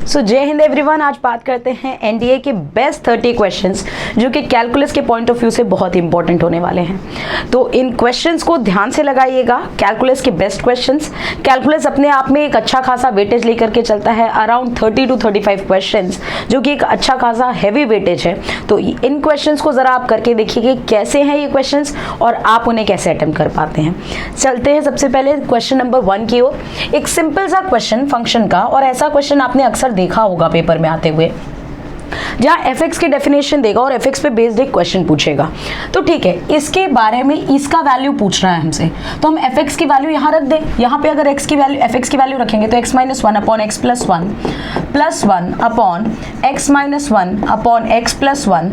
सो जय हिंद एवरीवन। आज बात करते हैं एनडीए के बेस्ट 30 क्वेश्चंस जो कि कैलकुलस के पॉइंट ऑफ व्यू से बहुत इंपॉर्टेंट होने वाले हैं। तो इन क्वेश्चंस को ध्यान से लगाइएगा। कैलकुलस के बेस्ट क्वेश्चंस। कैलकुलस अपने आप में एक अच्छा खासा वेटेज लेकर के चलता है, अराउंड 30 to 35 क्वेश्चंस, जो कि एक अच्छा खासा हैवी वेटेज है। तो इन क्वेश्चंस को जरा आप करके देखिए कि कैसे हैं ये क्वेश्चंस और आप उन्हें कैसे अटेम्प्ट कर पाते हैं। चलते हैं सबसे पहले क्वेश्चन नंबर 1 की ओर। एक सिंपल सा क्वेश्चन फंक्शन का, और ऐसा क्वेश्चन आपने अक्सर देखा होगा पेपर में आते हुए, जहाँ fx की डेफिनेशन देगा और fx पे बेस्ड एक क्वेश्चन पूछेगा। तो ठीक है, इसके बारे में इसका वैल्यू पूछ रहा है हमसे, तो हम fx की वैल्यू यहाँ रख दें। यहाँ पे अगर fx की वैल्यू रखेंगे तो x - 1 upon x + 1 plus 1 upon x - 1 upon x + 1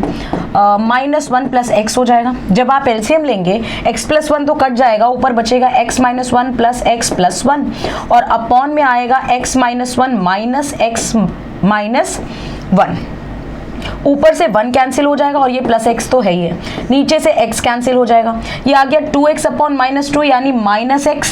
-1 plus x हो जाएगा। जब आप एलसीएम लेंगे x + 1 तो कट जाएगा, ऊपर बचेगा x - 1 प्लस x + 1 और अपॉन में आएगा x - 1 माइनस x - 1। ऊपर से 1 कैंसिल हो जाएगा और ये प्लस x तो है ही है, नीचे से x कैंसिल हो जाएगा। ये आ गया 2x अपॉन -2 यानी -x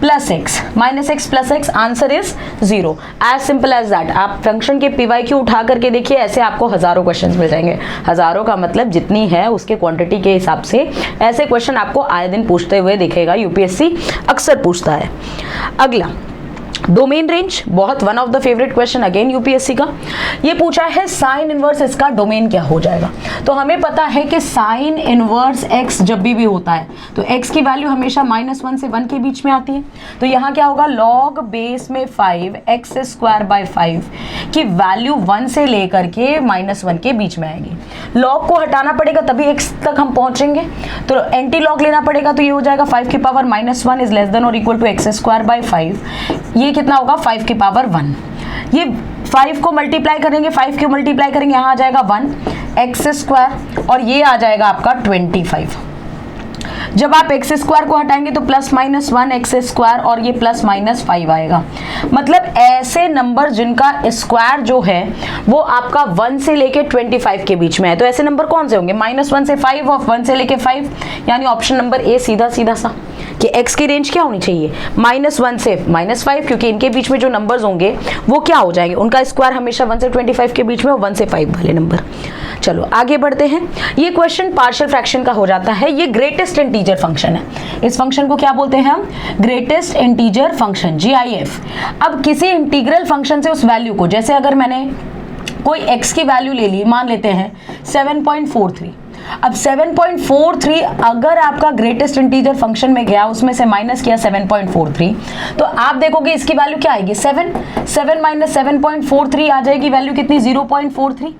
plus x, -x plus x, answer is 0। As simple as that. आप फंक्शन के PYQ उठा करके देखिए, ऐसे आपको हजारों क्वेश्चंस मिल जाएंगे। हजारों का मतलब जितनी है उसके क्वांटिटी के हिसाब से ऐसे क्वेश्चन आपको आए दिन पूछते हुए दिखेगा। यूपीएससी अक्सर पूछता है। अगला डोमेन रेंज, बहुत one of the favourite question again UPSC का। ये पूछा है साइन इनवर्स इसका डोमेन क्या हो जाएगा। तो हमें पता है कि साइन इनवर्स x जब भी होता है तो x की वैल्यू हमेशा -1 से 1 के बीच में आती है। तो यहाँ क्या होगा, लॉग बेस में 5x² 5 की वैल्यू 1 से लेकर के -1 के बीच में आएगी। लॉग को हटाना पड़ेगा तभी x तक हम पहुंचेंगे, तो एंटी लॉग लेना पड़ेगा। तो ये हो जाएगा 5 की पावर -1 इज लेस देन और इक्वल टू x² 5। ये कितना होगा 5 की पावर 1। ये 5 को मल्टीप्लाई करेंगे, 5 को मल्टीप्लाई करेंगे, यहाँ आ जाएगा 1x² और ये आ जाएगा आपका 25। जब आप x² को हटाएंगे तो +-1x² और ये +-5 आएगा। मतलब ऐसे नंबर जिनका स्क्वायर जो है वो आपका 1 से लेके 25 के बीच में है। तो ऐसे नंबर कौन से होंगे, -1 से 5 और 1 से लेके 5, यानी ऑप्शन नंबर ए सीधा सीधा सा कि x की रेंज क्या होनी चाहिए, -1 से -5, क्योंकि इनके बीच में जो नंबर्स होंगे वो क्या हो जाएंगे, उनका स्क्वायर हमेशा 1 से 25 के बीच में और 1 से 5 वाले नंबर। चलो आगे बढ़ते हैं। ये क्वेश्चन पार्शियल फ्रैक्शन का हो जाता है। ये ग्रेटेस्ट इंटीजर फंक्शन है। इस फंक्शन को क्या बोलते हैं हम, ग्रेटेस्ट इंटीजर फंक्शन, GIF। अब किसी इंटीग्रल फंक्शन से उस वैल्यू को, जैसे अगर मैंने कोई x की वैल्यू ले ली, मान लेते हैं 7.43। अब 7.43 अगर आपका ग्रेटेस्ट इंटीजर फंक्शन में गया, उसमें से माइनस किया 7.43, तो आप देखोगे इसकी वैल्यू क्या आएगी, 7 माइनस 7.43 आ जाएगी वैल्यू कितनी, 0.43।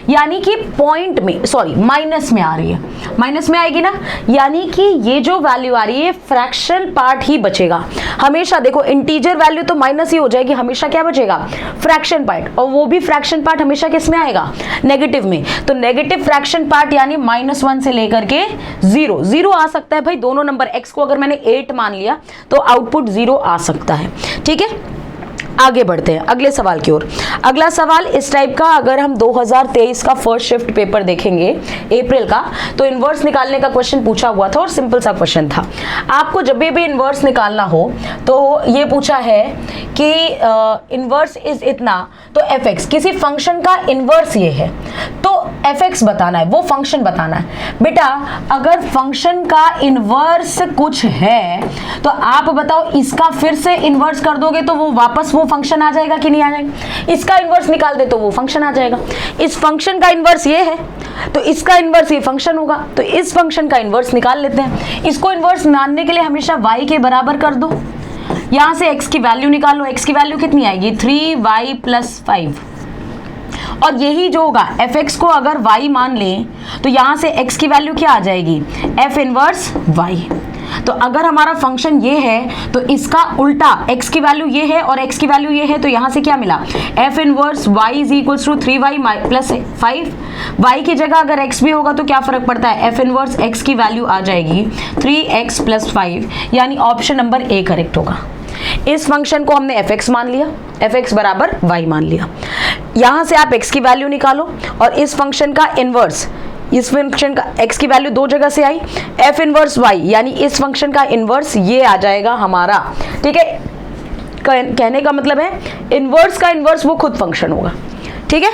यानी कि पॉइंट में, सॉरी माइनस में आ रही है, माइनस में आएगी ना, यानी कि ये जो वैल्यू आ रही है फ्रैक्शन पार्ट ही बचेगा हमेशा। देखो इंटीजर वैल्यू तो माइनस ही हो जाएगी, हमेशा क्या बचेगा, फ्रैक्शन पार्ट, और वो भी फ्रैक्शन पार्ट हमेशा किस में आएगा, नेगेटिव में। तो नेगेटिव फ्रैक्शन पार्ट यानी -1 से लेकर के 0 आ सकता है भाई। दोनों नंबर x को अगर मैंने 8 मान लिया तो आउटपुट 0 आ सकता है। ठीक है, आगे बढ़ते हैं अगले सवाल की ओर। अगला सवाल इस टाइप का, अगर हम 2023 का फर्स्ट शिफ्ट पेपर देखेंगे अप्रैल का, तो इनवर्स निकालने का क्वेश्चन पूछा हुआ था और सिंपल सा क्वेश्चन था। आपको जब भी इनवर्स निकालना हो तो ये पूछा है कि इनवर्स इज इतना, तो fx, किसी फंक्शन का इनवर्स ये है तो fx बताना है, वो फंक्शन बताना है। बेटा अगर फंक्शन का इनवर्स कुछ है तो आप बताओ इसका फिर से इनवर्स कर दोगे तो वो वापस वो फंक्शन आ जाएगा कि नहीं आ जाएगा। इसका इनवर्स निकाल दे तो वो फंक्शन आ जाएगा। इस फंक्शन का इनवर्स ये है तो इसका इनवर्स ये फंक्शन होगा, तो इस फंक्शन का इनवर्स निकाल लेते हैं। इसको इनवर्स मानने के लिए हमेशा y के बराबर कर दो, यहां से x की वैल्यू निकालो। x की वैल्यू कितनी आएगी, 3y + 5, और यही जो होगा fx को अगर y मान लें तो यहां से x की वैल्यू क्या आ जाएगी, f इनवर्स y। तो अगर हमारा फंक्शन ये है तो इसका उल्टा x की वैल्यू ये है और x की वैल्यू ये है, तो यहां से क्या मिला, f inverse y = 3y + 5। y की जगह अगर x भी होगा तो क्या फर्क पड़ता है, f इनवर्स x की वैल्यू आ जाएगी 3x + 5, यानी ऑप्शन नंबर ए करेक्ट होगा। इस फंक्शन को हमने fx मान लिया, fx बराबर y मान लिया। यहां से आप x की वैल्यू निकालो और इस फंक्शन का इनवर्स, इस फंक्शन का x की वैल्यू दो जगह से आई, f इनवर्स y, यानी इस फंक्शन का इनवर्स ये आ जाएगा हमारा। ठीक है, कहने का मतलब है इनवर्स का इनवर्स वो खुद फंक्शन होगा। ठीक है,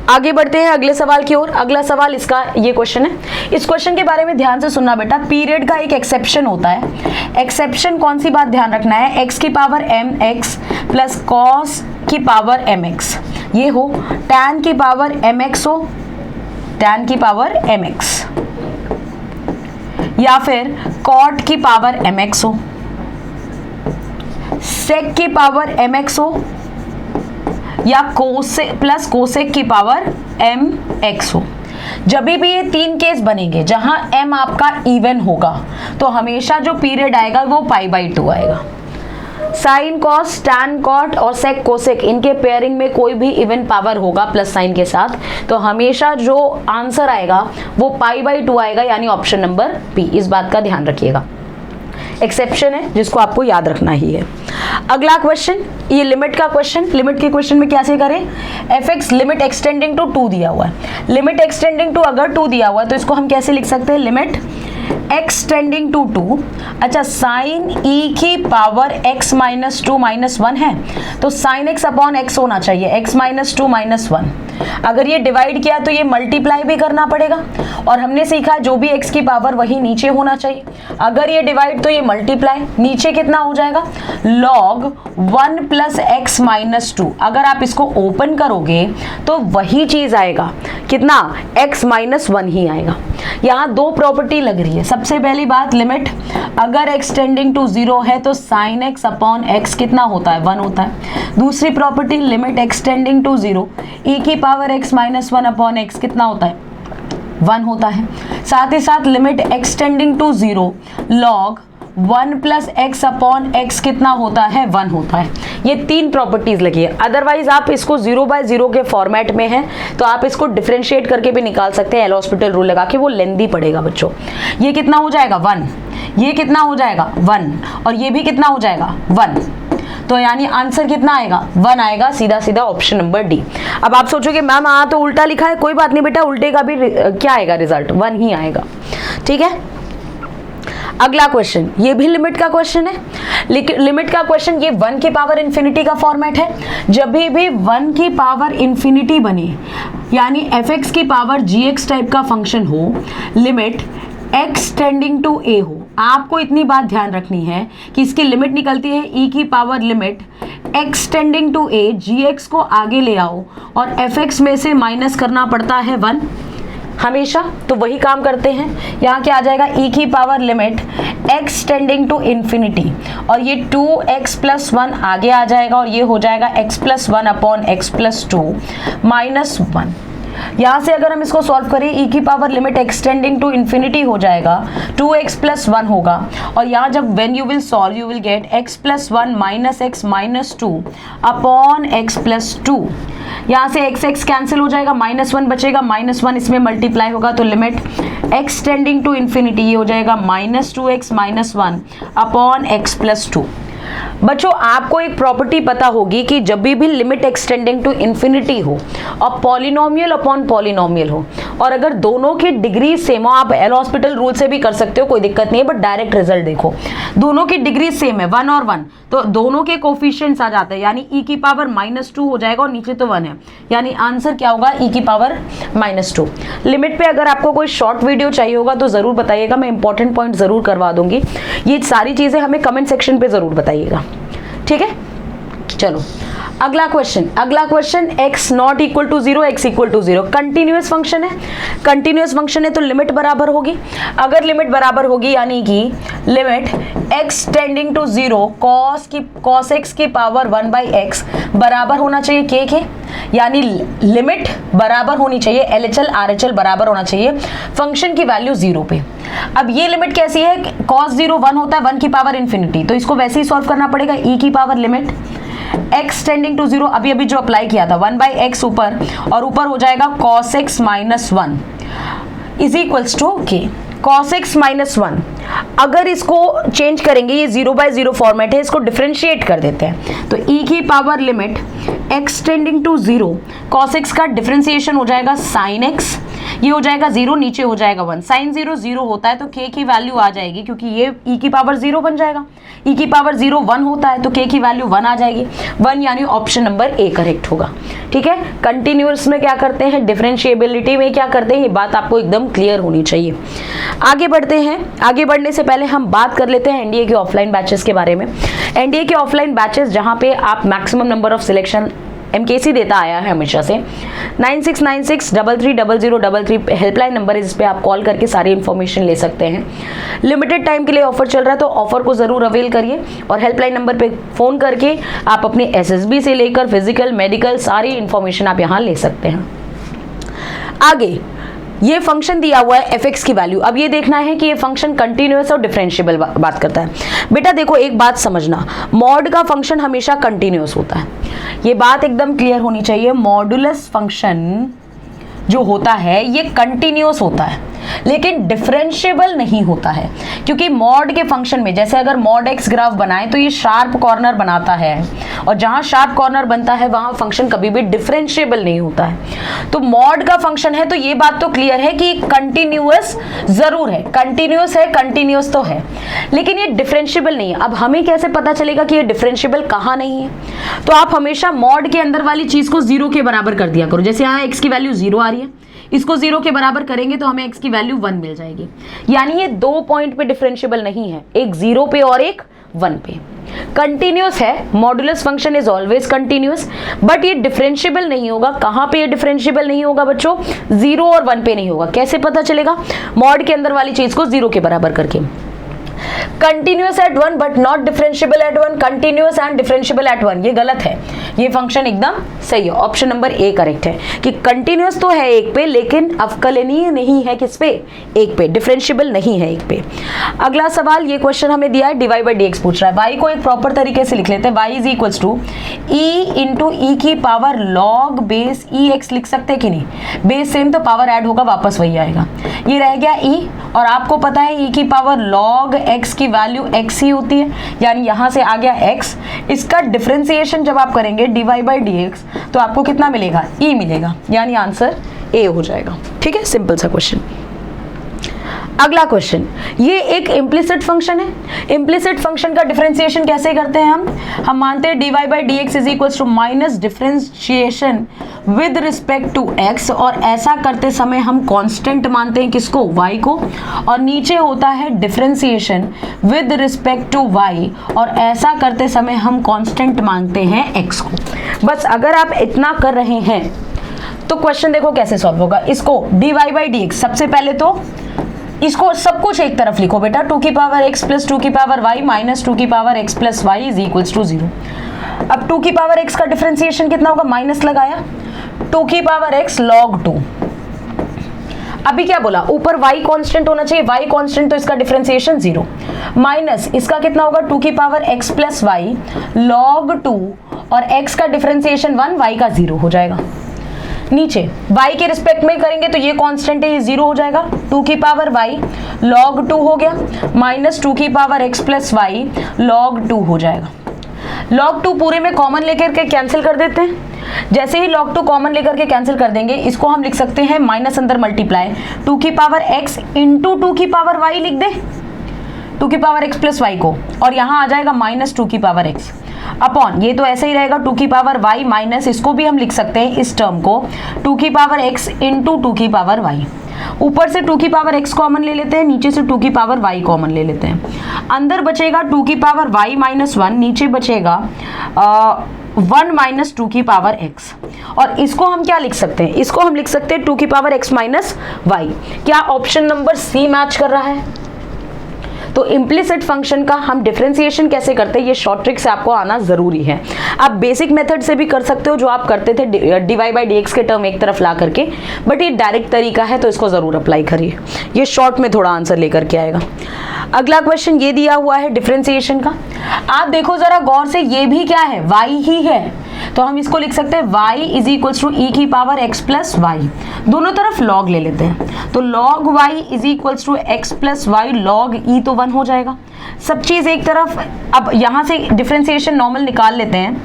आगे बढ़ते हैं अगले सवाल की ओर। अगला सवाल इसका ये क्वेश्चन है, इस क्वेश्चन के बारे में ध्यान से सुनना बेटा। पीरियड का एक एक्सेप्शन होता है। एक्सेप्शन कौन सी बात ध्यान रखना है, x की पावर mx प्लस cos की पावर mx ये हो, tan की पावर mx हो, tan की पावर mx, या फिर cot की पावर mx हो, sec की पावर mx हो, या कोसेक प्लस कोसेक की पावर mx हो। जब भी ये तीन केस बनेंगे जहां m आपका इवन होगा तो हमेशा जो पीरियड आएगा वो π/2 आएगा। साइन कॉस, टैन कॉट और सेक कोसेक इनके पेयरिंग में कोई भी इवन पावर होगा प्लस साइन के साथ, तो हमेशा जो आंसर आएगा वो π/2 आएगा, यानी ऑप्शन नंबर बी। इस बात का ध्यान रखिएगा, एक्सेप्शन है जिसको आपको याद रखना ही है। अगला क्वेश्चन, ये लिमिट का क्वेश्चन। लिमिट के क्वेश्चन में कैसे करें, fx लिमिट एक्सटेंडिंग टू 2 दिया हुआ है। लिमिट एक्सटेंडिंग टू अगर 2 दिया हुआ है तो इसको हम कैसे लिख सकते हैं, लिमिट एक्सटेंडिंग टू 2। अच्छा, साइन e की पावर x माइनस 2 माइनस 1 है तो साइन x अपॉन x होना चाहिए, x माइनस 2 माइनस 1। अगर ये डिवाइड किया तो ये मल्टीप्लाई भी करना पड़ेगा, और हमने सीखा जो भी x की पावर वही नीचे होना चाहिए। अगर ये डिवाइड तो ये मल्टीप्लाई, नीचे कितना हो जाएगा, log 1 प्लस x माइनस 2। अगर आप इसको ओपन करोगे तो वही चीज आएगा, कितना, x माइनस 1 ही आएगा। यहाँ दो प्रॉपर्टी लग रही है। सबसे पहली बात, लिमिट अगर एक्सटेंडिंग टू 0 है तो साइन x अपॉन x कितना होता है, 1 होता है। दूसरी property, limit x tending to 0 e की power x minus 1 upon x कितना होता है, 1 होता है। साथ ही साथ limit x tending to 0 log 1 plus x upon x कितना होता है, 1 होता है। ये तीन प्रॉपर्टीज लगी है। अदरवाइज आप इसको 0/0 के फॉर्मेट में है तो आप इसको डिफरेंशिएट करके भी निकाल सकते हैं, एल हॉस्पिटल रूल लगा के, वो लेंदी पड़ेगा बच्चों। ये कितना हो जाएगा, 1, ये कितना हो जाएगा, 1, और ये भी कितना हो जाएगा, 1। तो यानी आंसर कितना आएगा, 1 आएगा, सीधा सीधा ऑप्शन नंबर डी। अब आप सोचोगे मैम यहाँ तो उल्टा लिखा है, कोई बात नहीं बेटा, उल्टे का भी क्या आएगा रिजल्ट, 1 ही आएगा। ठीक है, अगला क्वेश्चन, ये भी लिमिट का क्वेश्चन है। लिमिट का क्वेश्चन, ये 1 की पावर इन्फिनिटी का फॉर्मेट है। जब भी 1 की पावर इन्फिनिटी बने, यानी fx की पावर gx टाइप का फंक्शन हो, limit x tending to a हो। आपको इतनी बात ध्यान रखनी है कि इसकी लिमिट निकलती है e की power limit x tending to a, gx को आगे ले आओ और fx में से माइनस करना पड़ता है 1 हमेशा, तो वही काम करते हैं। यहाँ क्या आ जाएगा, e की power limit x tending to infinity, और ये 2x प्लस 1 आगे आ जाएगा और ये हो जाएगा x plus 1 upon x plus 2 minus 1। यहाँ से अगर हम इसको सॉल्व करें, e की power limit x tending to infinity हो जाएगा, 2x प्लस 1 होगा, और यहाँ जब when you will solve you will get x plus 1 minus x minus 2 upon x plus 2। यहाँ से x कैंसिल हो जाएगा, -1 बचेगा, -1 इसमें मल्टीप्लाई होगा, तो limit x tending to infinity ये हो जाएगा -2x minus 1 upon x plus 2। बच्चों आपको एक प्रॉपर्टी पता होगी कि जब भी लिमिट एक्सटेंडिंग टू इन्फिनिटी हो और पॉलिनोमियल अपॉन पॉलिनोमियल हो, और अगर दोनों की डिग्री सेम हो, आप एल हॉस्पिटल रूल से भी कर सकते हो, कोई दिक्कत नहीं है, बट डायरेक्ट रिजल्ट देखो, दोनों की डिग्री सेम है 1 और 1, तो दोनों के कोफिशिएंट्स आ जाते हैं, यानी e की पावर -2 हो जाएगा और नीचे तो 1 है, यानी आंसर क्या होगा, e की पावर -2। लिमिट पे अगर आपको कोई शॉर्ट वीडियो चाहिए होगा तो जरूर बताइएगा, मैं इंपॉर्टेंट पॉइंट जरूर करवा दूंगी। ये सारी चीजें हमें कमेंट सेक्शन पे जरूर बताइएगा, ठीक है। चलो अगला question, x not equal to 0, x equal to 0, continuous function है। कंटिन्यूअस फंक्शन है तो लिमिट बराबर होगी। अगर लिमिट बराबर होगी यानी कि limit x tending to 0 cos x की पावर 1/x बराबर होना चाहिए k के, यानी लिमिट बराबर होनी चाहिए, LHL RHL बराबर होना चाहिए फंक्शन की वैल्यू 0 पे। अब ये लिमिट कैसी है, cos 0 1 होता है, 1 की पावर इन्फिनिटी, तो इसको वैसे ही सॉल्व करना पड़ेगा। e की power limit x tending to 0, अभी जो अप्लाई किया था 1/x ऊपर, और ऊपर हो जाएगा cos x minus 1 is equals to k। cos x minus 1, अगर इसको चेंज करेंगे, ये 0/0 फॉर्मेट है, इसको डिफरेंशिएट कर देते हैं, तो e की power limit x tending to 0 cos x का डिफरेंशिएशन हो जाएगा sin x, ये हो जाएगा 0, नीचे हो जाएगा 1। साइन 0 0 होता है तो k की वैल्यू आ जाएगी, क्योंकि ये e की पावर 0 बन जाएगा। e की पावर 0 1 होता है तो k की वैल्यू 1 आ जाएगी, 1, यानी ऑप्शन नंबर ए करेक्ट होगा। ठीक है, कंटिन्यूअस में क्या करते हैं, डिफरेंशिएबिलिटी में क्या करते हैं, ये बात आपको एकदम क्लियर होनी चाहिए। आगे बढ़ते हैं। आगे बढ़ने से पहले हम बात कर लेते हैं एनडीए के ऑफलाइन बैचेस के बारे में। एनडीए के ऑफलाइन बैचेस जहां पे आप maximum number of selection MKC देता आया है हमेशा से, 9696330033 हेल्पलाइन नंबर है, जिस पे आप कॉल करके सारी इन्फॉर्मेशन ले सकते हैं। लिमिटेड टाइम के लिए ऑफर चल रहा है, तो ऑफर को जरूर अवेल करिए और हेल्पलाइन नंबर पे फोन करके आप अपने एसएसबी से लेकर फिजिकल मेडिकल सारी इन्फॉर्मेशन आप यहाँ ले सकते हैं। आगे ये फंक्शन दिया हुआ है fx की वैल्यू। अब ये देखना है कि ये फंक्शन कंटिन्यूअस और डिफरेंशिएबल बात करता है। बेटा देखो एक बात समझना, मॉड का फंक्शन हमेशा कंटिन्यूअस होता है, ये बात एकदम क्लियर होनी चाहिए। मॉडुलस फंक्शन जो होता है ये कंटिन्यूअस होता है, लेकिन डिफरेंशिएबल नहीं होता है, क्योंकि मॉड के फंक्शन में जैसे अगर मॉड एक्स ग्राफ बनाए तो ये शार्प कॉर्नर बनाता है, और जहां शार्प कॉर्नर बनता है वहां फंक्शन कभी भी डिफरेंशिएबल नहीं होता है। तो मॉड का फंक्शन है तो ये बात तो क्लियर है कि कंटिन्यूअस जरूर है, कंटिन्यूअस तो है, लेकिन ये डिफरेंशिएबल नहीं है। अब हमें कैसे पता चलेगा कि ये डिफरेंशिएबल कहाँ नहीं है, तो आप हमेशा मॉड के अंदर वाली चीज को 0 के बराबर कर दिया करो। जैसे यहाँ x की वैल्यू 0 आ रही है, इसको 0 के बराबर करेंगे तो हमें x की वैल्यू 1 मिल जाएगी, यानी ये 2 पॉइंट पे डिफरेंशिएबल नहीं है, एक 0 पे और एक 1 पे। कंटिन्यूअस है, modulus function is always continuous, but ये डिफरेंशिएबल नहीं होगा। कहां पे ये डिफरेंशिएबल नहीं होगा बच्चों, 0 और 1 पे नहीं होगा। कैसे पता चलेगा, मॉड के अंदर वाली चीज को 0 के बराबर करके। Continuous at 1 but not differentiable eight 1, continuous and differentiable eight 1, ये गलत है। ये फंक्शन एकदम सही है, ऑप्शन नंबर ए करेक्ट है कि कंटिन्यूअस तो है एक पे, लेकिन अवकलनीय नहीं है किस पे, एक पे, डिफरेंशिएबल नहीं है एक पे। अगला सवाल, ये क्वेश्चन हमें दिया है dy by dx पूछ रहा है। y को एक प्रॉपर तरीके से लिख लेते हैं, y is equals to e into e की power log base e x लिख सकते हैं कि नहीं, बेस सेम तो पावर ऐड होगा वापस वही आएगा, ये रह गया e, और आपको पता है e की पावर log x की वैल्यू x ही होती है, यानी यहां से आ गया x। इसका डिफरेंशिएशन जब आप करेंगे dy by dx तो आपको कितना मिलेगा, e मिलेगा, यानी आंसर ए हो जाएगा। ठीक है, सिंपल सा क्वेश्चन। अगला क्वेश्चन, ये एक इम्प्लिसिट फंक्शन है। इम्प्लिसिट फंक्शन का डिफरेंशिएशन कैसे करते हैं हम मानते हैं dy by dx is equals to minus differentiation with respect to x, और ऐसा करते समय हम कांस्टेंट मानते हैं किसको, y को, और नीचे होता है differentiation with respect to y, और ऐसा करते समय हम कांस्टेंट मानते हैं x को। बस अगर आप इतना कर रहे हैं तो क्वेश्चन देखो कैसे सॉल्व होगा। इसको dy by dx, सबसे पहले तो इसको सब कुछ एक तरफ लिखो बेटा, 2 की पावर x प्लस 2 की पावर y माइनस 2 की power x plus y is equals to 0। अब 2 की पावर x का डिफरेंशिएशन कितना होगा, माइनस लगाया, 2 की पावर x log 2। अभी क्या बोला, ऊपर y कांस्टेंट होना चाहिए, y कांस्टेंट तो इसका डिफरेंशिएशन 0, माइनस इसका कितना होगा, 2 की power x plus y log 2, और x का डिफरेंशिएशन 1, y का 0 हो जाएगा। नीचे y के रिस्पेक्ट में करेंगे तो ये कांस्टेंट है, ये 0 हो जाएगा, 2 की पावर y log 2 हो गया, माइनस 2 की power x plus y log 2 हो जाएगा। log 2 पूरे में कॉमन लेकर के कैंसिल कर देते हैं। जैसे ही log 2 कॉमन लेकर के कैंसिल कर देंगे, इसको हम लिख सकते हैं माइनस अंदर मल्टीप्लाई, 2 की पावर x इंटू 2 की पावर y लिख दे, 2 की पावर x प्लस y को, और यहाँ आ जाएगा माइनस 2 की पावर x अपॉन, ये तो ऐसे ही रहेगा 2 की पावर y माइनस, इसको भी हम लिख सकते हैं इस टर्म को 2 की पावर x इंटू 2 की पावर y। ऊपर से 2 की पावर x कॉमन ले लेते हैं, नीचे से 2 की पावर y कॉमन ले लेते हैं। अंदर बचेगा 2 की पावर y माइनस 1, नीचे बचेगा 1 माइनस 2 की पावर x, और इसको हम क्या लिख सकते हैं, इसको हम लिख सकते हैं 2 की पावर x माइनस y। क्या ऑप्शन नंबर सी मैच कर रहा है? तो इम्प्लिसिट फंक्शन का हम डिफरेंशिएशन कैसे करते हैं, ये शॉर्ट ट्रिक से आपको आना जरूरी है। आप बेसिक मेथड से भी कर सकते हो जो आप करते थे dy by dx के टर्म एक तरफ ला करके, बट ये डायरेक्ट तरीका है तो इसको जरूर अप्लाई करिए, ये शॉर्ट में थोड़ा आंसर लेकर के आएगा। अगला क्वेश्चन ये दिया हुआ है डिफरेंशिएशन का, आप देखो जरा गौर से, ये भी क्या है, y ही है, तो हम इसको लिख सकते हैं y इज इक्वल्स टू ई की पावर x प्लस y, दोनों तरफ log ले लेते हैं, तो log y is equals to x plus y log e, तो 1 हो जाएगा। सब चीज एक तरफ, अब यहां से डिफरेंशिएशन नॉर्मल निकाल लेते हैं,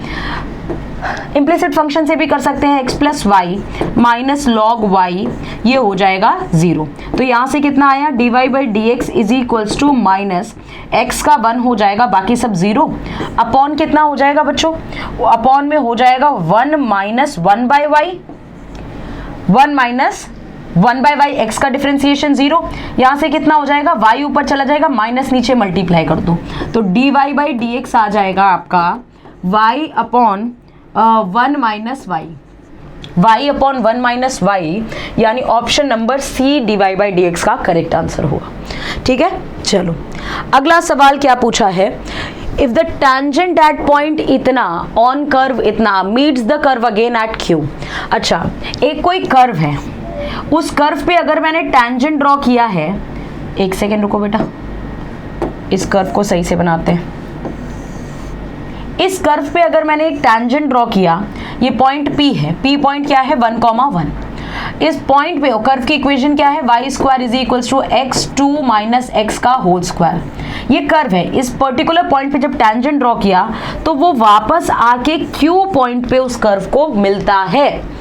इम्प्लिसिट फंक्शन से भी कर सकते हैं, x plus y minus log y, ये हो जाएगा 0। तो यहाँ से कितना आया, dy by d x is equals to minus x का 1 हो जाएगा, बाकी सब 0 अपॉन कितना हो जाएगा बच्चों, अपॉन में हो जाएगा 1 minus 1 by y, 1 minus 1 by y, x का डिफ्रेंसिएशन 0, यहाँ से कितना हो जाएगा, y ऊपर चला जाएगा, माइनस नीचे मल्टीप्लाई कर दो, तो dy बाई डी एक्स आ जाएगा आपका y upon 1 minus y, y upon 1 minus y, यानी option number c dy by d x का करेक्ट आंसर होगा। ठीक है, चलो अगला सवाल क्या पूछा है, if the tangent at point इतना ऑन कर्व इतना meets the curve again at q. अच्छा, एक कोई कर्व है, उस कर्व पे अगर मैंने टेंजेंट ड्रॉ किया है, एक सेकेंड रुको बेटा, इस कर्व को सही से बनाते हैं। इस कर्व पे अगर मैंने एक टेंजेंट ड्रॉ किया, ये पॉइंट P है, P पॉइंट क्या है 1,1, इस पॉइंट पे कर्व की इक्वेशन क्या है, y square is equals to x2 minus x का होल स्क्वायर। ये कर्व है, इस पर्टिकुलर पॉइंट पे जब टेंजेंट ड्रॉ किया तो वो वापस आके Q पॉइंट पे उस कर्व को मिलता है।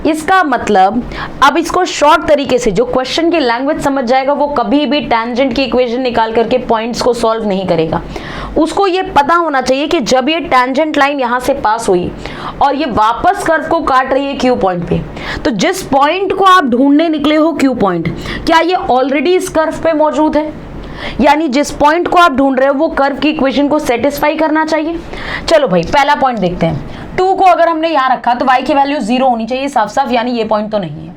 इसका मतलब अब इसको शॉर्ट तरीके से जो क्वेश्चन की लैंग्वेज समझ जाएगा वो कभी भी टेंजेंट की इक्वेशन निकाल करके पॉइंट्स को सॉल्व नहीं करेगा। उसको ये पता होना चाहिए कि जब ये टेंजेंट लाइन यहां से पास हुई और ये वापस कर्व को काट रही है क्यू पॉइंट पे, तो जिस पॉइंट को आप ढूंढने निकले हो क्यू पॉइंट, क्या ये ऑलरेडी इस कर्व पे मौजूद है? यानी जिस पॉइंट को आप ढूंढ रहे हो वो कर्व की इक्वेशन को सेटिस्फाई करना चाहिए। चलो भाई पहला पॉइंट देखते हैं। 2 को अगर हमने यहाँ रखा तो y की वैल्यू 0 होनी चाहिए साफ साफ, यानी ये पॉइंट तो नहीं है।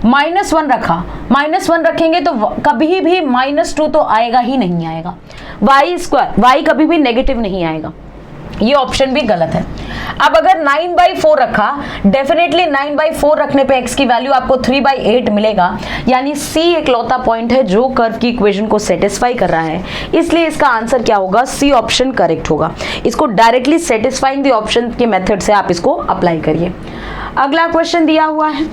-1 रखा, -1 रखेंगे तो कभी भी -2 तो आएगा ही नहीं आएगा। वाई स्क्वायर, वाई कभी भी नेगेटिव नहीं आएगा, ये ऑप्शन भी गलत है। अब अगर 9/4 रखा, डेफिनेटली 9/4 रखने पे x की वैल्यू आपको 3/8 मिलेगा, यानी C इकलौता पॉइंट है जो कर्व की इक्वेशन को सेटिस्फाई कर रहा है, इसलिए इसका आंसर क्या होगा, C ऑप्शन करेक्ट होगा। इसको डायरेक्टली सेटिस्फाइंग द ऑप्शन के मेथड से आप इसको अप्लाई करिए। अगला क्वेश्चन दिया हुआ है,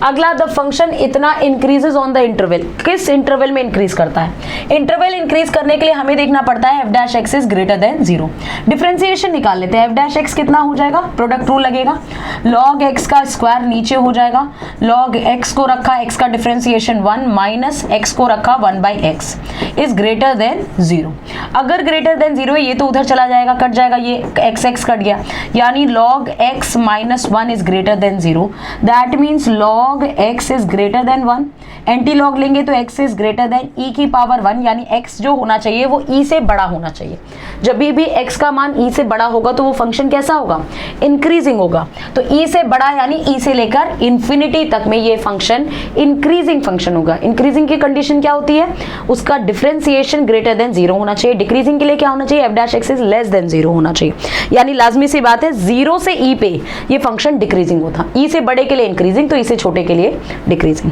अगला द फंक्शन इतना इंक्रीजेज ऑन द इंटरवल, किस इंटरवल में इंक्रीज करता है? इंटरवल इंक्रीज करने के लिए हमें देखना पड़ता है f' is greater than 0। Differentiation निकाल लेते हैं, f' कितना हो जाएगा, प्रोडक्ट रूल लगेगा, log x का स्क्वायर नीचे हो जाएगा, log x को रखा x का डिफरेंशिएशन 1 माइनस x को रखा 1/x इज ग्रेटर देन 0। अगर ग्रेटर देन 0 है, ये तो उधर चला जाएगा, कट जाएगा, ये x कट गया, यानी log x minus 1 is greater than 0, that means log x is greater than 1। Anti log लेंगे तो x is greater than e की पावर 1, यानी x जो होना चाहिए वो e से बड़ा होना चाहिए। जब भी x का मान e से बड़ा होगा तो वो फंक्शन कैसा होगा, इंक्रीजिंग होगा। तो e से बड़ा यानी e से लेकर इंफिनिटी तक में ये फंक्शन इंक्रीजिंग फंक्शन होगा। इंक्रीजिंग की कंडीशन क्या होती है, उसका डिफरेंशिएशन ग्रेटर देन 0 होना चाहिए। डिक्रीजिंग के लिए क्या होना चाहिए, f' इज लेस देन 0 होना चाहिए। यानी लाजमी सी बात है 0 से e पे ये फंक्शन डिक्रीजिंग होता, e से बड़े के लिए इंक्रीजिंग, तो e से छोटे के लिए डिक्रीजिंग,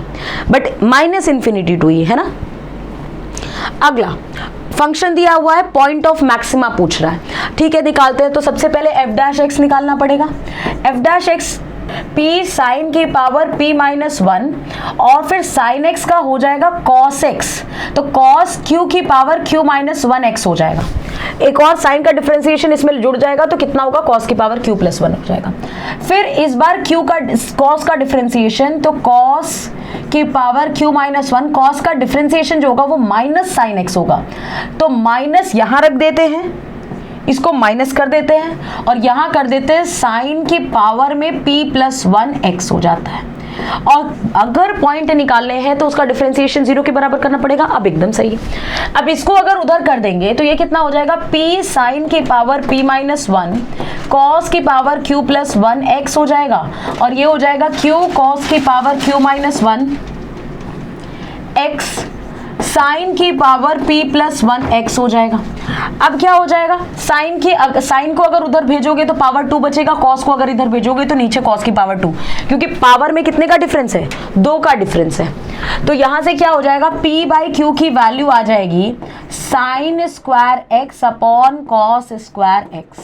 बट -∞ टू e है ना। अगला फंक्शन दिया हुआ है, पॉइंट ऑफ मैक्सिमा पूछ रहा है, ठीक है निकालते हैं। तो सबसे पहले f' निकालना पड़ेगा। f' p साइन की पावर p माइनस 1 और फिर साइन x का हो जाएगा cos x, तो cos q की पावर q माइनस 1x हो जाएगा। एक और साइन का डिफरेंशिएशन इसमें जुड़ जाएगा तो कितना होगा, cos की पावर q प्लस 1 हो जाएगा। फिर इस बार q का cos का डिफरेंशिएशन, तो cos की पावर q माइनस 1, cos का डिफरेंशिएशन जो होगा वो माइनस साइन x होगा, तो माइनस यहां रख देते हैं, इसको माइनस कर देते हैं और यहां कर देते हैं साइन की पावर में p प्लस 1x हो जाता है। और अगर पॉइंट निकालने हैं तो उसका डिफरेंशिएशन 0 के बराबर करना पड़ेगा। अब एकदम सही। अब इसको अगर उधर कर देंगे तो ये कितना हो जाएगा, p साइन की पावर p माइनस 1 cos की पावर q प्लस 1x हो जाएगा, और ये हो जाएगा q cos की power q minus 1 x sine की पावर p प्लस 1x हो जाएगा। अब क्या हो जाएगा, साइन को अगर उधर भेजोगे तो पावर 2 बचेगा, कॉस को अगर इधर भेजोगे तो नीचे कॉस की पावर 2, क्योंकि पावर में कितने का डिफरेंस है, 2 का डिफरेंस है। तो यहां से क्या हो जाएगा, p/q की वैल्यू आ जाएगी sine square x upon cos square x,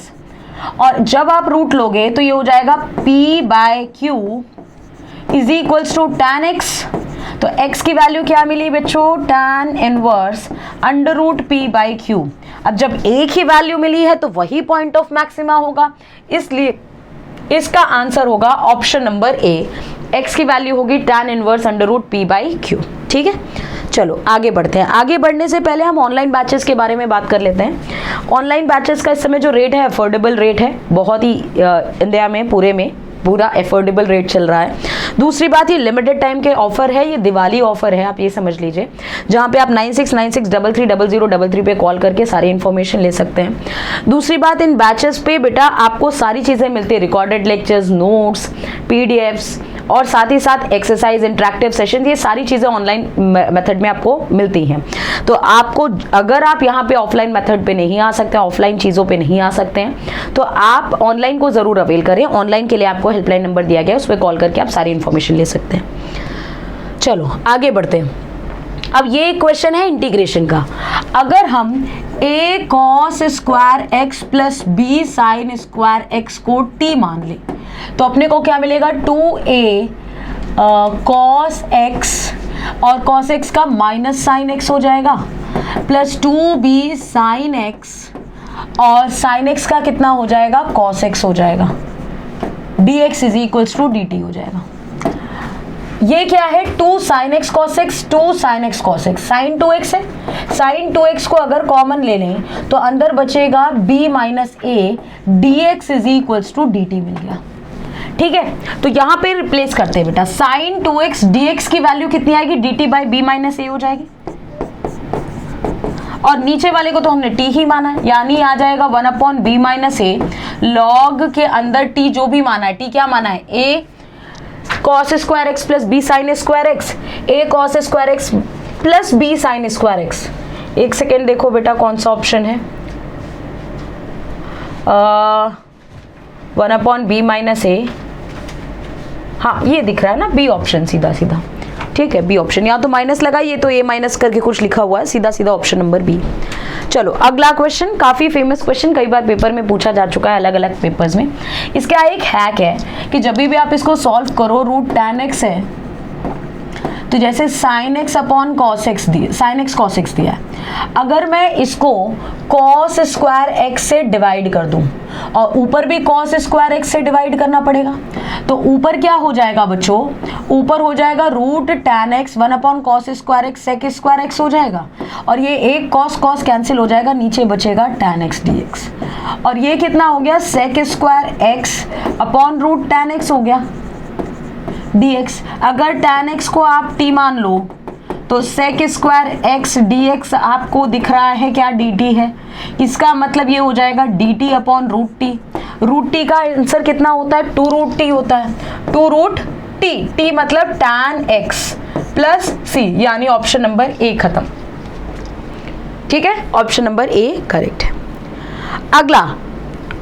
और जब आप रूट लोगे तो ये हो जाएगा p/q is equals to tan x। तो x की वैल्यू क्या मिली बच्चों, tan inverse under root p/q। अब जब एक ही वैल्यू मिली है तो वही पॉइंट ऑफ मैक्सिमा होगा, इसलिए इसका आंसर होगा ऑप्शन नंबर ए, x की वैल्यू होगी tan inverse under root p by q. ठीक है, चलो आगे बढ़ते हैं। आगे बढ़ने से पहले हम ऑनलाइन बैचेस के बारे में बात कर लेते हैं। ऑनलाइन बैचेस का इस समय जो रेट है अफोर्डेबल रेट है, बहुत ही इंडिया में पूरा अफोर्डेबल रेट चल रहा है। दूसरी बात, ये लिमिटेड टाइम के ऑफर है, ये दिवाली ऑफर है, आप ये समझ लीजिए, जहाँ पे आप 9696330033 पे कॉल करके सारी इन्फॉर्मेशन ले सकते हैं। दूसरी बात, इन बैचेस पे बेटा आपको सारी चीज़ें मिलती है, रिकॉर्डेड लेक्चर्स, नोट्स, पीडीएफ्स और साथ ही साथ एक्सरसाइज, इंटरेक्टिव सेशन, ये सारी चीज़ें ऑनलाइन मेथड में आपको मिलती हैं। तो आपको, अगर आप यहाँ पे ऑफलाइन मेथड पे नहीं आ सकते, ऑफलाइन चीज़ों पे नहीं आ सकते हैं, तो आप ऑनलाइन को ज़रूर अवेल करें। ऑनलाइन के लिए आपको हेल्पलाइन नंबर दिया गया है, उस पर कॉल करके आप सारी इन्फॉर्मेशन ले सकते हैं। चलो आगे बढ़ते हैं। अब ये क्वेश्चन है इंटीग्रेशन का। अगर हम a cos square x plus b sine square x को t मान लें, तो अपने को क्या मिलेगा, 2a cos x और cos x का माइनस साइन x हो जाएगा, प्लस 2b साइन x और साइन x का कितना हो जाएगा, cos x हो जाएगा, dx is equals to dt हो जाएगा। ये क्या है, 2 sin x cos x, 2 sin x cos x, sin 2x है, sin 2x को अगर कॉमन ले लें तो अंदर बचेगा b minus a, dx is equals to dt मिल गया। ठीक है, तो यहाँ पे रिप्लेस करते हैं बेटा, sin 2x dx की वैल्यू कितनी आएगी, dt बाई b माइनस ए हो जाएगी, और नीचे वाले को तो हमने t ही माना है, यानी आ जाएगा 1/b माइनस ए, लॉग के अंदर t जो भी माना है, t क्या माना है, a cos square x plus b sine square x, a cos square x plus b sine square x. एक सेकेंड देखो बेटा कौन सा ऑप्शन है, 1/b माइनस ए, हाँ ये दिख रहा है ना, बी ऑप्शन सीधा सीधा। ठीक है, बी ऑप्शन, यहाँ तो माइनस लगा, ये तो ए माइनस करके कुछ लिखा हुआ है, सीधा सीधा ऑप्शन नंबर बी। चलो अगला क्वेश्चन, काफ़ी फेमस क्वेश्चन, कई बार पेपर में पूछा जा चुका है अलग अलग पेपर्स में। इसका एक हैक है कि जब भी आप इसको सॉल्व करो, रूट tan x है, तो जैसे sin x upon cos x दिया, sin x cos x दिया है, अगर मैं इसको cos स्क्वायर x से डिवाइड कर दूं और ऊपर भी cos स्क्वायर x से डिवाइड करना पड़ेगा, तो ऊपर क्या हो जाएगा बच्चों, ऊपर हो जाएगा root tan x 1/cos square x sec square x हो जाएगा, और ये एक cos कैंसिल हो जाएगा, नीचे बचेगा tan x dx, और ये कितना हो गया, sec square x upon root tan x हो गया dx। अगर tan x को आप t मान लो तो sec स्क्वायर x dx आपको दिख रहा है क्या, dt है, इसका मतलब ये हो जाएगा dt upon root t. Root t का आंसर कितना होता है, 2 रूट टी होता है, 2 रूट टी, टी मतलब tan x प्लस c, यानी ऑप्शन नंबर ए खत्म। ठीक है, ऑप्शन नंबर ए करेक्ट है। अगला,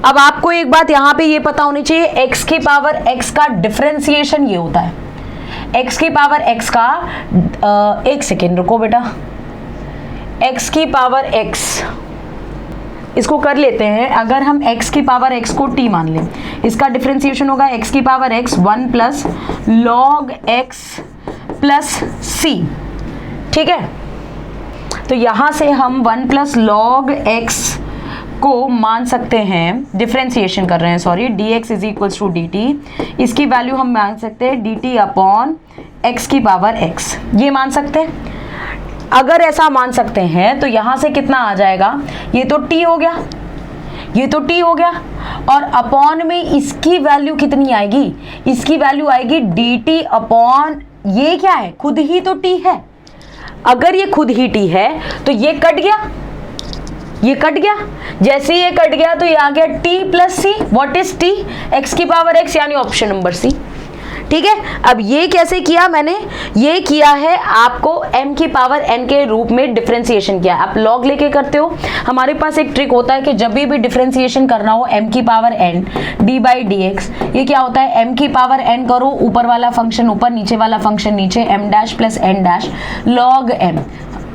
अब आपको एक बात यहाँ पे ये पता होनी चाहिए, x की पावर x का डिफरेंशिएशन ये होता है, x की पावर x का, एक सेकेंड रुको बेटा, x की पावर x, इसको कर लेते हैं, अगर हम x की पावर x को t मान लें, इसका डिफरेंशिएशन होगा x की power x 1 plus log x plus c। ठीक है, तो यहाँ से हम 1 प्लस लॉग x को मान सकते हैं, डिफरेंशिएशन कर रहे हैं sorry, dx is equals to dt, इसकी वैल्यू हम मान सकते हैं dt अपॉन x की पावर x, ये मान सकते हैं। अगर ऐसा मान सकते हैं तो यहाँ से कितना आ जाएगा, ये तो t हो गया, ये तो t हो गया, और अपॉन में इसकी वैल्यू कितनी आएगी, इसकी वैल्यू आएगी dt अपॉन, ये क्या है, खुद ही तो t है, अगर ये खुद ही t है तो ये कट गया, ये कट गया, जैसे ये कट गया तो ये आ गया t plus c, what is t, x की पावर x, यानी ऑप्शन नंबर सी। ठीक है, अब ये कैसे किया मैंने, ये किया है आपको m की पावर n के रूप में डिफरेंशिएशन किया, आप लॉग लेके करते हो। हमारे पास एक ट्रिक होता है कि जब भी डिफरेंशिएशन करना हो m की power n d by dx, ये क्या होता है, m की पावर n करो, ऊपर वाला फंक्शन ऊपर, नीचे वाला फंक्शन नीचे, m dash plus n dash log m,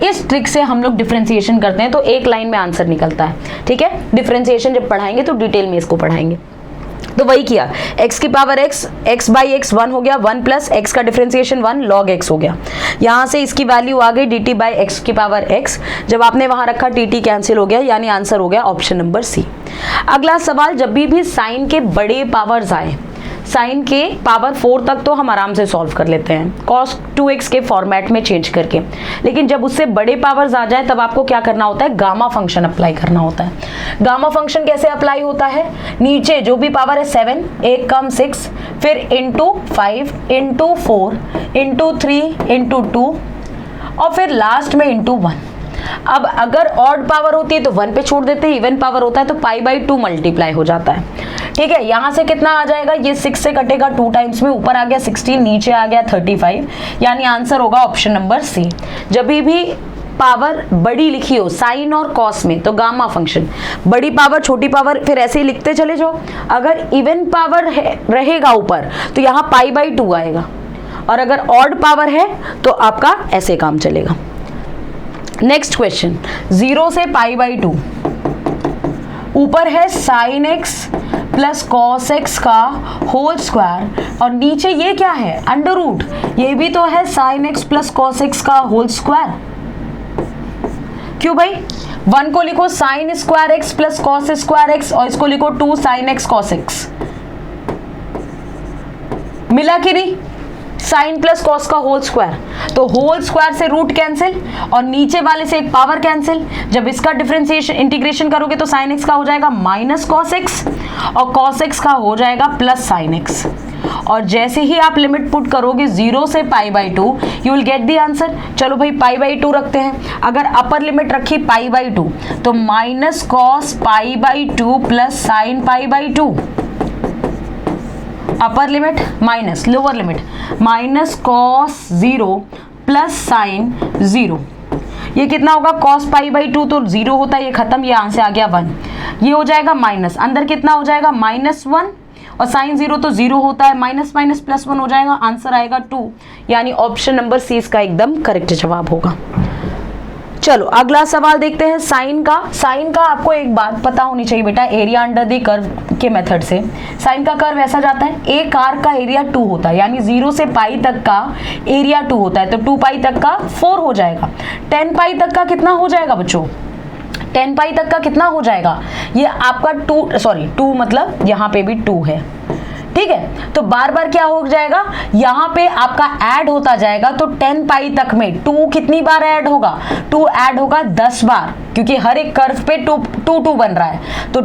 इस ट्रिक से हम लोग डिफरेंशिएशन करते हैं तो एक लाइन में आंसर निकलता है। ठीक है, डिफरेंशिएशन जब पढ़ाएंगे तो डिटेल में इसको पढ़ाएंगे। तो वही किया, x की power x, x by x 1 हो गया, 1 प्लस x का डिफरेंशिएशन 1 लॉग x हो गया, यहाँ से इसकी वैल्यू आ गई dt बाई x की पावर x, जब आपने वहाँ रखा dt कैंसिल हो गया, यानी आंसर हो गया ऑप्शन नंबर सी। अगला सवाल, जब भी साइन के बड़े पावर्स आए साइन के पावर 4 तक तो हम आराम से सॉल्व कर लेते हैं cos 2x के फॉर्मेट में चेंज करके, लेकिन जब उससे बड़े पावर्स आ जाए तब आपको क्या करना होता है, गामा फंक्शन अप्लाई करना होता है। गामा फंक्शन कैसे अप्लाई होता है, नीचे जो भी पावर है 7, एक कम 6, फिर इंटू 5 इंटू 4 इंटू 3 इंटू 2 और फिर लास्ट में इंटू 1। अब अगर ऑड पावर होती है तो 1 पे छोड़ देते हैं, इवन पावर होता है तो π/2 मल्टीप्लाई हो जाता है। ठीक है, यहां से कितना आ जाएगा, ये 6 से कटेगा 2 टाइम्स में, ऊपर आ गया 16, नीचे आ गया 35, यानी आंसर होगा ऑप्शन नंबर सी। जब भी पावर बड़ी लिखी हो साइन और कॉस में तो गामा फंक्शन, बड़ी पावर छोटी पावर फिर ऐसे ही लिखते चले जाओ। अगर इवन पावर रहेगा ऊपर तो यहाँ π/2 आएगा, और अगर ऑड पावर है तो आपका ऐसे काम चलेगा। नेक्स्ट क्वेश्चन, 0 से π/2, ऊपर है sin x plus cos x का होल स्क्वायर और नीचे ये क्या है, अंडर रूट, ये भी तो है sin x plus cos x का होल स्क्वायर। क्यों भाई, 1 को लिखो sin square x plus cos square x और इसको लिखो 2 sin x cos x, मिला कि नहीं, साइन प्लस कॉस का होल स्क्वायर, तो होल स्क्वायर से रूट कैंसिल और नीचे वाले से एक पावर कैंसिल। जब इसका डिफरेंशिएशन इंटीग्रेशन करोगे तो साइन एक्स का हो जाएगा माइनस कॉस एक्स और कॉस एक्स का हो जाएगा प्लस साइन एक्स। और जैसे ही आप लिमिट पुट करोगे 0 से π/2 you will get the answer. चलो भाई π/2 रखते हैं, अगर अपर लिमिट रखी π/2 तो minus cos π/2 plus sine π/2, upper limit minus lower limit minus cos 0 plus sine 0, ये कितना होगा, कॉस π/2 तो 0 होता है, ये खत्म, ये यहां से आ गया 1, ये हो जाएगा माइनस, अंदर कितना हो जाएगा -1 और साइन 0 तो 0 होता है, माइनस माइनस प्लस 1 हो जाएगा, आंसर आएगा 2, यानी ऑप्शन नंबर सी इसका एकदम करेक्ट जवाब होगा। चलो अगला सवाल देखते हैं साइन का। साइन का आपको एक बात पता होनी चाहिए बेटा, एरिया अंडर द कर्व के मेथड से साइन का कर्व ऐसा जाता है, एक आर्क का एरिया 2 होता है, यानी 0 से पाई तक का एरिया 2 होता है, तो 2 पाई तक का 4 हो जाएगा। 10 पाई तक का कितना हो जाएगा बच्चों, 10 पाई तक का कितना हो जाएगा, ये आपका 2 मतलब यहाँ पे भी 2 है, ठीक है, तो बार बार क्या हो जाएगा, यहाँ पे आपका ऐड होता जाएगा, तो 10 पाई तक में 2 कितनी बार ऐड होगा, 2 ऐड होगा 10 बार, क्योंकि हर एक कर्व पे 2 बन रहा है, तो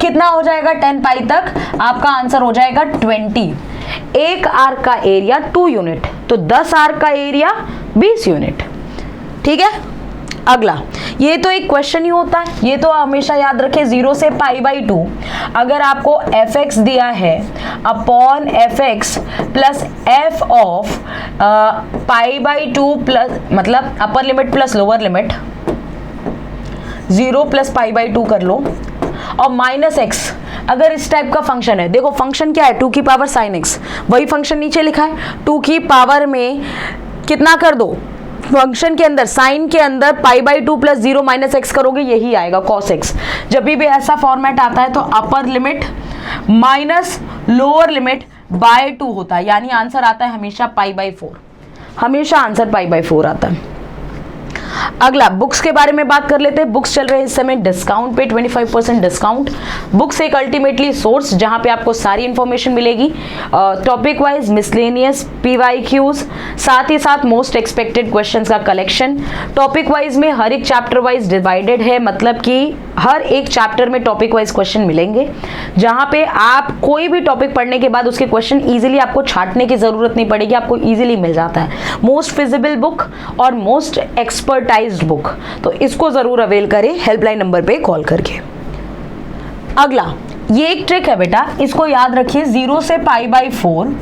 कितना हो जाएगा 10 पाई तक, आपका आंसर हो जाएगा 20। एक आर्क का एरिया 2 यूनिट, तो 10 आर्क का एरिया 20 यूनिट। ठीक है, अगला, ये तो एक क्वेश्चन ही होता है, ये तो हमेशा याद रखें, 0 से π/2 अगर आपको fx दिया है upon fx plus f of π/2 plus मतलब upper limit plus lower limit 0 plus π/2 कर लो और माइनस x, अगर इस टाइप का फंक्शन है, देखो फंक्शन क्या है 2 की पावर sin x, वही फंक्शन नीचे लिखा है, 2 की पावर में कितना कर दो, फंक्शन के अंदर साइन के अंदर π/2 प्लस 0 माइनस एक्स करोगे, यही आएगा cos x। जब भी ऐसा फॉर्मेट आता है तो upper limit minus lower limit by 2 होता है, यानी आंसर आता है हमेशा π/4, हमेशा आंसर π/4 आता है। अगला बुक्स के बारे में बात कर लेते हैं। बुक्स चल रहे हैं इस समय डिस्काउंट पे, 25% डिस्काउंट। बुक्स एक अल्टीमेटली सोर्स जहां पे आपको सारी इंफॉर्मेशन मिलेगी, टॉपिक वाइज मिसलेनियस PYQs, साथ ही साथ मोस्ट एक्सपेक्टेड क्वेश्चंस का कलेक्शन। टॉपिक वाइज में हर एक चैप्टर वाइज डिवाइडेड है, मतलब कि हर एक चैप्टर में टॉपिक वाइज क्वेश्चन मिलेंगे, जहां पे आप कोई भी टॉपिक पढ़ने के बाद उसके क्वेश्चन इजीली आपको छांटने की जरूरत नहीं पड़ेगी, आपको इजीली मिल जाता है। मोस्ट फिजिबल बुक और मोस्ट एक्सपर्टाइज्ड बुक, तो इसको जरूर अवेल करें हेल्पलाइन नंबर पे कॉल करके। अगला, ये एक ट्रिक है बेटा, इसको याद रखिए, 0 से π/4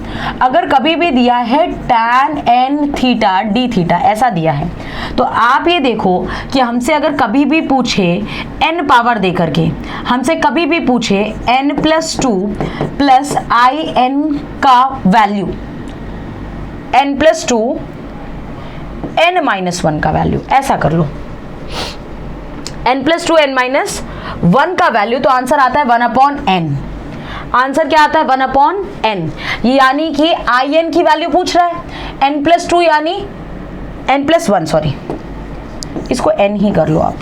अगर कभी भी दिया है tan n theta d theta ऐसा दिया है, तो आप ये देखो कि हमसे अगर कभी भी पूछे n पावर दे करके, हमसे कभी भी पूछे n+2 प्लस in का वैल्यू, n+2 n-1 का वैल्यू, ऐसा कर लो, n+2 n-1 का वैल्यू, तो आंसर आता है 1/n। आंसर क्या आता है 1/n, यानी कि in की वैल्यू पूछ रहा है, n+2 यानी n+1, सॉरी इसको n ही कर लो आप,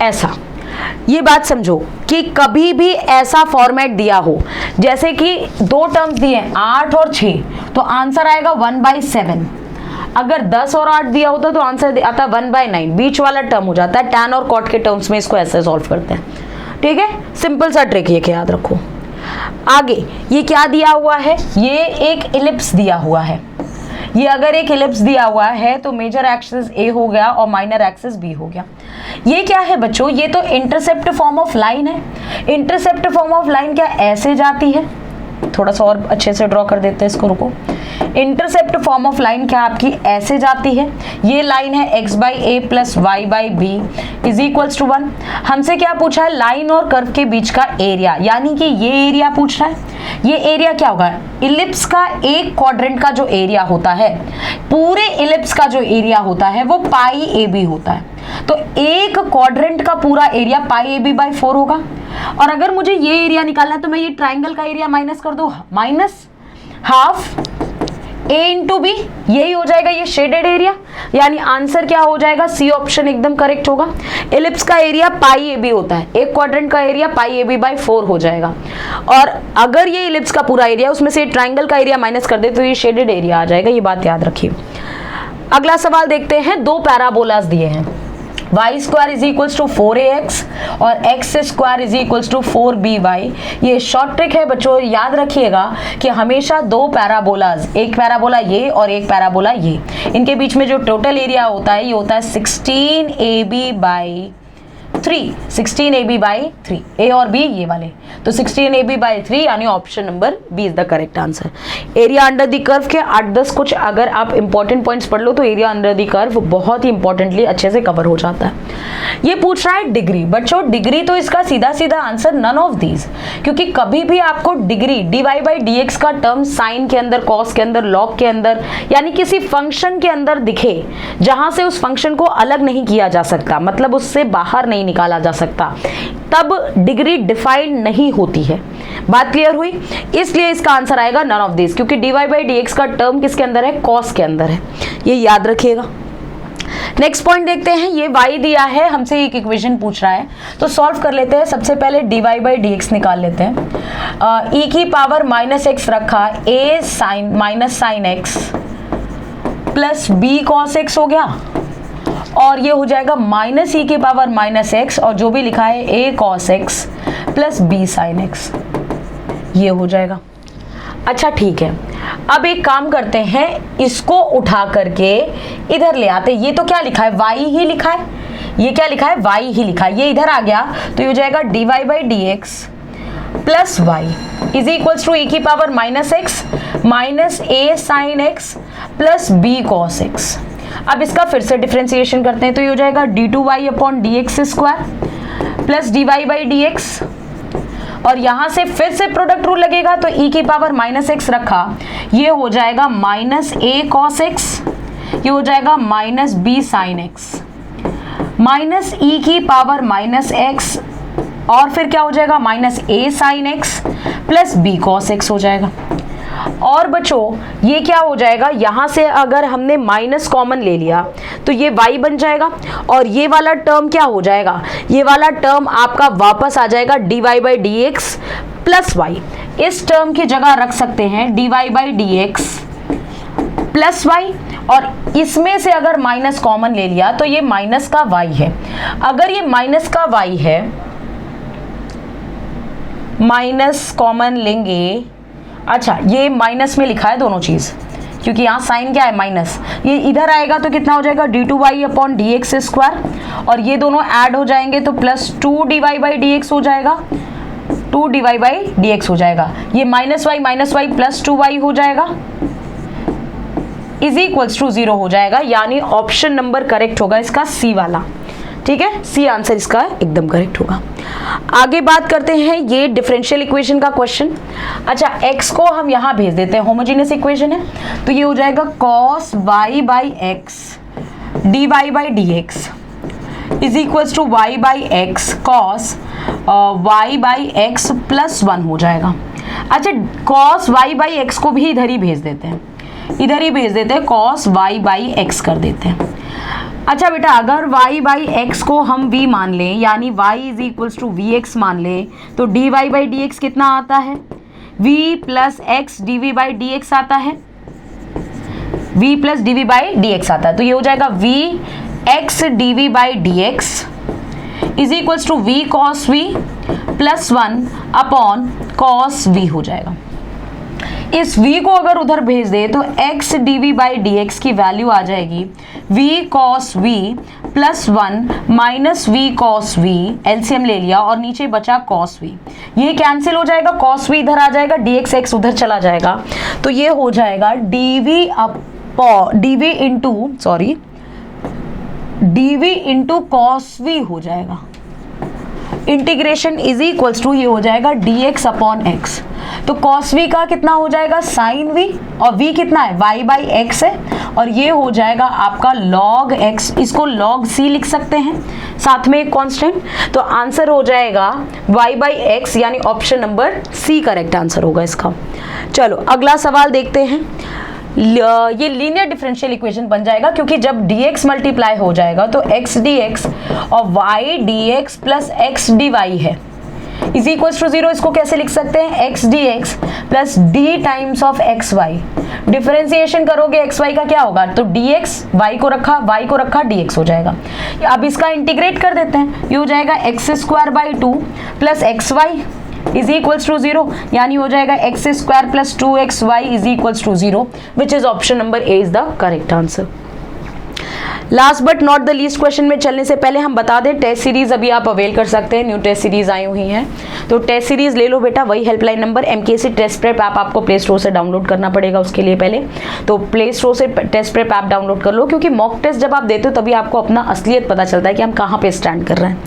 ऐसा। ये बात समझो कि कभी भी ऐसा फॉर्मेट दिया हो, जैसे कि दो टर्म्स दिए 8 और 6, तो आंसर आएगा 1/7। अगर 10 और 8 दिया होता तो आंसर आता 1/9, बीच वाला टर्म हो जाता है। tan और cot के टर्म्स में इसको ऐसे सॉल्व करते हैं, ठीक है। सिंपल सा ट्रिक ये याद रखो। आगे ये क्या दिया हुआ है, ये एक इलिप्स दिया हुआ है। ये अगर एक इलिप्स दिया हुआ है तो मेजर एक्सिस ए हो गया और माइनर एक्सिस बी हो गया। ये क्या है बच्चों, ये तो इंटरसेप्ट फॉर्म ऑफ लाइन है। इंटरसेप्ट फॉर्म ऑफ लाइन क्या ऐसे जाती है, थोड़ा सा और अच्छे से ड्रॉ कर देते हैं इसको, रुको। इंटरसेप्ट फॉर्म ऑफ लाइन क्या आपकी ऐसे जाती है। ये लाइन है x/a plus y/b is equals to 1। हमसे क्या पूछा है, लाइन और कर्व के बीच का एरिया, यानी कि ये एरिया पूछ रहा है। ये एरिया क्या होगा, इलिप्स का एक क्वाड्रेंट का जो एरिया होता है, पूरे इलिप्स का जो एरिया होता है वो πAB होता है। तो एक क्वाड्रेंट का पूरा एरिया πAB/4 होगा। और अगर मुझे ये एरिया निकालना है तो मैं ये ट्राइंगल का एरिया माइनस कर दो, minus half a into b, यही हो जाएगा ये शेडेड एरिया। यानी आंसर क्या हो जाएगा, सी ऑप्शन एकदम करेक्ट होगा। इलिप्स का एरिया πAB होता है, एक क्वाड्रेंट का एरिया πAB/4 हो जाएगा। और अगर ये इलिप्स का पूरा एरिया, उसमें से ट्राइंगल का एरिया माइनस कर दे तो ये शेडेड एरिया आ जाएगा। ये बात याद रखिए। अगला सवाल देखते हैं। दो पैराबोलास दिए हैं, y² is equals to 4ax और x² is equals to 4by। ये शॉर्ट ट्रिक है बच्चों, याद रखिएगा कि हमेशा दो पैराबोलाज, एक पैराबोला ये और एक पैराबोला ये, इनके बीच में जो टोटल एरिया होता है ये होता है 16ab/3, 16ab/3, a और b ये वाले, तो 16ab/3 यानी option number B is the correct answer. Area under the curve के 8-10 कुछ अगर आप इंपॉर्टेंट पॉइंट्स पढ़ लो तो एरिया अंडर द कर्व बहुत ही इंपॉर्टेंटली अच्छे से कवर हो जाता है। ये पूछ रहा है डिग्री। बच्चों डिग्री तो इसका सीधा सीधा आंसर नन ऑफ दीज, क्योंकि कभी भी आपको डिग्री dy/dx का टर्म साइन के अंदर, कॉस के अंदर, लॉग के अंदर, यानी किसी फंक्शन के अंदर दिखे जहां से उस फंक्शन को अलग नहीं किया जा सकता, मतलब उससे बाहर नहीं निकाला जा सकता, तब डिग्री डिफाइंड नहीं होती है। बात क्लियर हुई। इसलिए इसका आंसर आएगा नन ऑफ दिस, क्योंकि dy/dx का टर्म किसके अंदर है, कॉस के अंदर है। ये याद रखिएगा। नेक्स्ट पॉइंट देखते हैं। ये y दिया है, हमसे एक इक्वेशन पूछ रहा है तो सॉल्व कर लेते हैं। सबसे पहले dy/dx निकाल लेते हैं। e की पावर -x रखा, a sine minus sine x plus b cos x हो गया, और ये हो जाएगा माइनस e की पावर -x और जो भी लिखा है a cos x plus b sin x, ये हो जाएगा। अच्छा ठीक है, अब एक काम करते हैं, इसको उठा करके इधर ले आते। ये तो क्या लिखा है, y ही लिखा है, ये क्या लिखा है, y ही लिखा है। ये इधर आ गया तो ये हो जाएगा dy/dx plus y is equals to e की power -x minus a sin x plus b cos x। अब इसका फिर से डिफरेंशिएशन करते हैं तो ये हो जाएगा d2y/dx² प्लस dy/dx, और यहां से फिर से प्रोडक्ट रूल लगेगा तो e की पावर -x रखा, ये हो जाएगा माइनस a cos x, ये हो जाएगा minus b sin x, minus e की पावर -x और फिर क्या हो जाएगा minus a sin x plus b cos x हो जाएगा। और बच्चों ये क्या हो जाएगा, यहां से अगर हमने माइनस कॉमन ले लिया तो ये y बन जाएगा, और ये वाला टर्म क्या हो जाएगा, ये वाला टर्म आपका वापस आ जाएगा dy/dx प्लस y। इस टर्म की जगह रख सकते हैं dy/dx प्लस y, और इसमें से अगर माइनस कॉमन ले लिया तो ये माइनस का y है। अगर ये माइनस का y है, माइनस कॉमन लेंगे, अच्छा ये माइनस में लिखा है दोनों चीज, क्योंकि यहाँ साइन क्या है माइनस, ये इधर आएगा तो कितना हो जाएगा d2y/dx², और ये दोनों ऐड हो जाएंगे तो प्लस 2dy/dx हो जाएगा, 2dy/dx हो जाएगा। ये -y प्लस 2y हो जाएगा इज इक्वल्स टू 0 हो जाएगा, यानी ऑप्शन नंबर करेक्ट होगा इसका सी वाला। ठीक है, सी आंसर इसका एकदम करेक्ट होगा। आगे बात करते हैं ये डिफरेंशियल इक्वेशन का क्वेश्चन। अच्छा x को हम यहाँ भेज देते हैं, होमोजेनियस इक्वेशन है तो ये हो जाएगा cos y/x dy/dx is equals to y/x cos y/x plus 1 हो जाएगा। अच्छा cos y/x को भी इधर ही भेज देते हैं, इधर ही भेज देते हैं, cos y/x कर देते हैं। अच्छा बेटा, अगर y बाई एक्स को हम v मान लें, यानी y is equals to v x मान लें, तो dy बाई डी एक्स कितना आता है? v plus x dv by d x आता है, v plus dv by d x आता है। तो ये हो जाएगा v x dv by d x is equals to v cos v plus 1 upon cos v हो जाएगा। इस v को अगर उधर भेज दे तो x dv by d x की वैल्यू आ जाएगी v cos v plus 1 minus v cos v, LCM ले लिया और नीचे बचा cos v। ये कैंसिल हो जाएगा, cos v इधर आ जाएगा, dx x उधर चला जाएगा, तो ये हो जाएगा dv इंटू cos v हो जाएगा। इंटीग्रेशन इज इक्वल्स टू ये हो जाएगा dx अपॉन x। तो cos v का कितना हो जाएगा? sin v, और v कितना है? y बाई एक्स है, और ये हो जाएगा आपका log x। इसको log c लिख सकते हैं, साथ में एक कांस्टेंट। तो आंसर हो जाएगा y बाई एक्स, यानी option number C correct answer होगा इसका। चलो अगला सवाल देखते हैं। ये लीनियर डिफरेंशियल इक्वेशन बन जाएगा, क्योंकि जब dx मल्टीप्लाई हो जाएगा तो x dx और y dx plus x dy है इज इक्वल्स टू 0। इसको कैसे लिख सकते हैं? x dx plus d times of x y. Differentiation करोगे x y का क्या होगा? तो dx y को रखा dx हो जाएगा। अब इसका इंटीग्रेट कर देते हैं, ये हो जाएगा x square by 2 plus x y is equals to 0, यानी हो जाएगा x square plus 2xy is equals to 0, which is option number A is the correct answer. Last but not the least question में चलने से पहले हम बता दें, टेस्ट सीरीज अभी आप अवेल कर सकते हैं, न्यू टेस्ट सीरीज आई हुई हैं, तो टेस्ट सीरीज ले लो बेटा। वही helpline number MKC test prep app आपको प्ले स्टोर से डाउनलोड करना पड़ेगा उसके लिए पहले, तो प्ले स्टोर से टेस्ट प्रेप ऐप डाउनलोड कर लो, क्योंकि मॉक टेस्ट जब आप देते हो तभी आपको अपना असलियत पता चलता है कि हम कहाँ पे स्टैंड कर रहे हैं।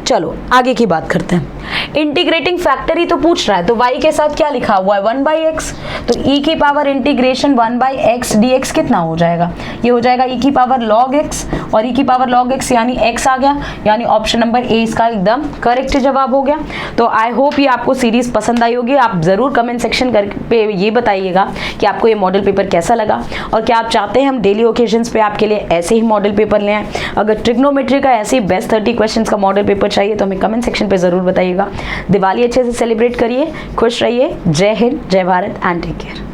चलो आगे की बात करते हैं। इंटीग्रेटिंग फैक्टर ही तो पूछ रहा है, तो y के साथ क्या लिखा हुआ है? 1 बाई एक्स, तो e की power integration 1 by x D x कितना हो जाएगा? ये हो जाएगा e की पावर log x, और e की पावर log x यानी x आ गया, यानी ऑप्शन नंबर ए इसका एकदम करेक्ट जवाब हो गया। तो आई होप ये आपको सीरीज पसंद आई होगी। आप जरूर कमेंट सेक्शन पे ये बताइएगा कि आपको ये मॉडल पेपर कैसा लगा, और क्या आप चाहते हैं हम डेली ओकेजन्स पे आपके लिए ऐसे ही मॉडल पेपर ले आएं। अगर ट्रिग्नोमेट्री का ऐसे ही बेस्ट 30 क्वेश्चन का मॉडल पेपर चाहिए तो हमें कमेंट सेक्शन पे जरूर बताइएगा। दिवाली अच्छे से सेलिब्रेट करिए, खुश रहिए। जय हिंद, जय भारत एंड टेक केयर।